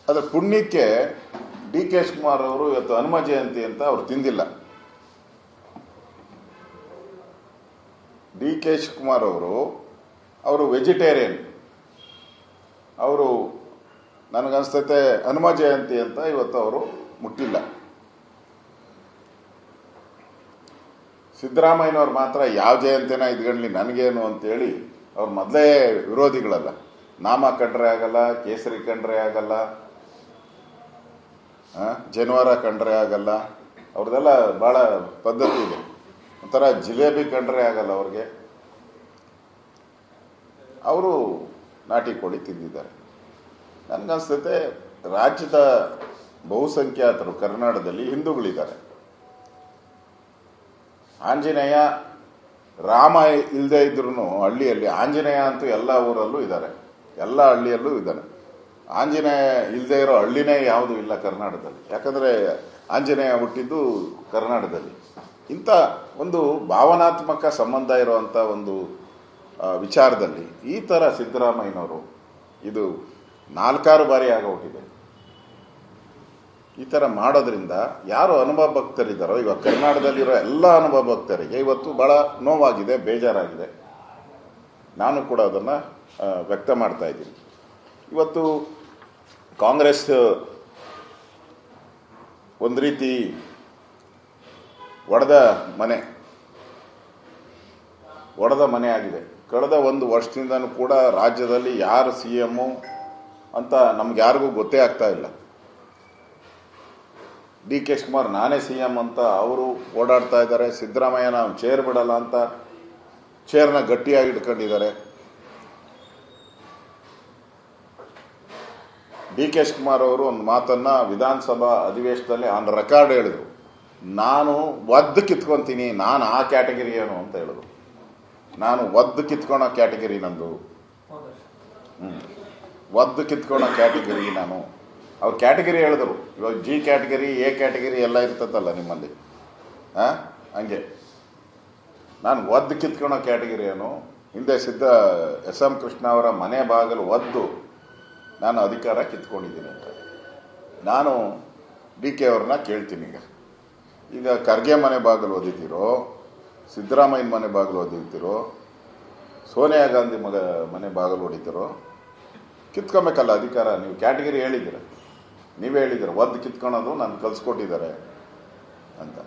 ಅದರ ಪುಣ್ಯಕ್ಕೆ D K Shivakumar ಅವರು ಇವತ್ತು ಹನುಮ ಜಯಂತಿ ಅಂತ ಅವ್ರು ತಿಂದಿಲ್ಲ. ಡಿ ಕೆ ಶಿವಕುಮಾರ್ ಅವರು ವೆಜಿಟೇರಿಯನ್. ಅವರು ನನಗನ್ಸ್ತೈತೆ ಹನುಮ ಜಯಂತಿ ಅಂತ ಇವತ್ತು ಅವರು ಮುಟ್ಟಿಲ್ಲ. ಸಿದ್ದರಾಮಯ್ಯನವ್ರು ಮಾತ್ರ ಯಾವ ಜಯಂತಿನ ಇದ್ಗಣ್ಲಿ ನನಗೇನು ಅಂತೇಳಿ ಅವ್ರು ಮೊದಲೇ ವಿರೋಧಿಗಳಲ್ಲ. ನಾಮ ಕಂಡ್ರೆ ಆಗಲ್ಲ, ಕೇಸರಿ ಕಂಡ್ರೆ ಆಗಲ್ಲ, ಜನವಾರ ಕಂಡ್ರೆ ಆಗಲ್ಲ. ಅವ್ರದ್ದೆಲ್ಲ ಭಾಳ ಪದ್ಧತಿ ಇದೆ. ಒಂಥರ ಜಿಲೇಬಿ ಕಂಡ್ರೆ ಆಗಲ್ಲ ಅವ್ರಿಗೆ. ಅವರು ನಾಟಿ ಕೋಳಿ ತಿಂದಿದ್ದಾರೆ. ನನಗನ್ಸ್ತೈತೆ ರಾಜ್ಯದ ಬಹುಸಂಖ್ಯಾತರು ಕರ್ನಾಟಕದಲ್ಲಿ ಹಿಂದೂಗಳಿದ್ದಾರೆ. ಆಂಜನೇಯ ರಾಮ ಇಲ್ಲದೆ ಇದ್ರೂ ಹಳ್ಳಿಯಲ್ಲಿ ಆಂಜನೇಯ ಅಂತೂ ಎಲ್ಲ ಊರಲ್ಲೂ ಇದ್ದಾರೆ, ಎಲ್ಲ ಹಳ್ಳಿಯಲ್ಲೂ ಇದ್ದಾನೆ. ಆಂಜನೇಯ ಇಲ್ಲದೆ ಇರೋ ಹಳ್ಳಿನೇ ಯಾವುದೂ ಇಲ್ಲ ಕರ್ನಾಟಕದಲ್ಲಿ. ಯಾಕಂದರೆ ಆಂಜನೇಯ ಹುಟ್ಟಿದ್ದು ಕರ್ನಾಟಕದಲ್ಲಿ. ಇಂಥ ಒಂದು ಭಾವನಾತ್ಮಕ ಸಂಬಂಧ ಇರುವಂಥ ಒಂದು ವಿಚಾರದಲ್ಲಿ ಈ ಥರ ಸಿದ್ದರಾಮಯ್ಯನವರು ಇದು 4 ಬಾರಿ ಆಗೋಗಿದೆ. ಈ ಥರ ಮಾಡೋದ್ರಿಂದ ಯಾರು ಅನುಭವ ಭಕ್ತರಿದ್ದಾರೋ, ಇವಾಗ ಕರ್ನಾಟಕದಲ್ಲಿರೋ ಎಲ್ಲ ಅನುಭವ ಭಕ್ತರಿಗೆ ಇವತ್ತು ಭಾಳ ನೋವಾಗಿದೆ, ಬೇಜಾರಾಗಿದೆ. ನಾನು ಕೂಡ ಅದನ್ನು ವ್ಯಕ್ತ ಮಾಡ್ತಾ ಇದ್ದೀನಿ. ಇವತ್ತು ಕಾಂಗ್ರೆಸ್ ಒಂದು ರೀತಿ ಒಡೆದ ಮನೆ ಆಗಿದೆ. ಕಳೆದ 1 ವರ್ಷದಿಂದನೂ ಕೂಡ ರಾಜ್ಯದಲ್ಲಿ ಯಾರು CM ಅಂತ ನಮ್ಗೆ ಯಾರಿಗೂ ಗೊತ್ತೇ ಆಗ್ತಾ ಇಲ್ಲ. ಡಿ ಕೆ ಶಿವಕುಮಾರ್ ನಾನೇ CM ಅಂತ ಅವರು ಓಡಾಡ್ತಾ ಇದ್ದಾರೆ. ಸಿದ್ದರಾಮಯ್ಯನ ಚೇರ್ ಬಿಡಲ್ಲ ಅಂತ ಚೇರ್ನ ಗಟ್ಟಿಯಾಗಿ ಇಟ್ಕೊಂಡಿದ್ದಾರೆ. ಡಿ ಕೆ ಶಿವಕುಮಾರ್ ಅವರು ಒಂದು ಮಾತನ್ನ ವಿಧಾನಸಭಾ ಅಧಿವೇಶನದಲ್ಲಿ ಆನ್ ರೆಕಾರ್ಡ್ ಹೇಳಿದ್ರು, ನಾನು ಒದ್ದು ಕಿತ್ಕೊಂತೀನಿ, ನಾನು ಆ ಕ್ಯಾಟಗರಿ ಏನು ಅಂತ ಹೇಳಿದ್ರು. ನಾನು ಒದ್ದು ಕಿತ್ಕೊಳೋ ಕ್ಯಾಟಗರಿ ನಂದು, ಒದ್ದು ಕಿತ್ಕೊಳೋ ಕ್ಯಾಟಗರಿ ನಾನು. ಅವ್ರು ಕ್ಯಾಟಗರಿ ಹೇಳಿದ್ರು. ಇವಾಗ G ಕ್ಯಾಟಗರಿ, A ಕ್ಯಾಟಗರಿ ಎಲ್ಲ ಇರ್ತದಲ್ಲ ನಿಮ್ಮಲ್ಲಿ, ಹಂಗೆ ನಾನು ಒದ್ದು ಕಿತ್ಕೊಳೋ ಕ್ಯಾಟಗರಿ ಏನು. ಹಿಂದೆ SM ಕೃಷ್ಣ ಅವರ ಮನೆ ಬಾಗಿಲು ಒದ್ದು ನಾನು ಅಧಿಕಾರ ಕಿತ್ಕೊಂಡಿದ್ದೀನಿ ಅಂತ. ನಾನು ಡಿ ಕೆ ಅವ್ರನ್ನ ಕೇಳ್ತೀನಿ, ಈಗ ಖರ್ಗೆ ಮನೆ ಬಾಗಿಲು ಒದಿತೀರೋ, ಸಿದ್ದರಾಮಯ್ಯನ ಮನೆ ಬಾಗಿಲು ಒದಿತೀರೋ, ಸೋನಿಯಾ ಗಾಂಧಿ ಮನೆ ಬಾಗಿಲು ಹೊಡಿತೀರೋ, ಕಿತ್ಕೊಬೇಕಲ್ಲ ಅಧಿಕಾರ. ನೀವು ಕ್ಯಾಟಗರಿ ಹೇಳಿದ್ದೀರ, ನೀವೇ ಹೇಳಿದ್ದೀರ ಒದ್ದು ಕಿತ್ಕೊಳೋದು ನಾನು ಕಲಿಸ್ಕೊಟ್ಟಿದ್ದಾರೆ ಅಂತ.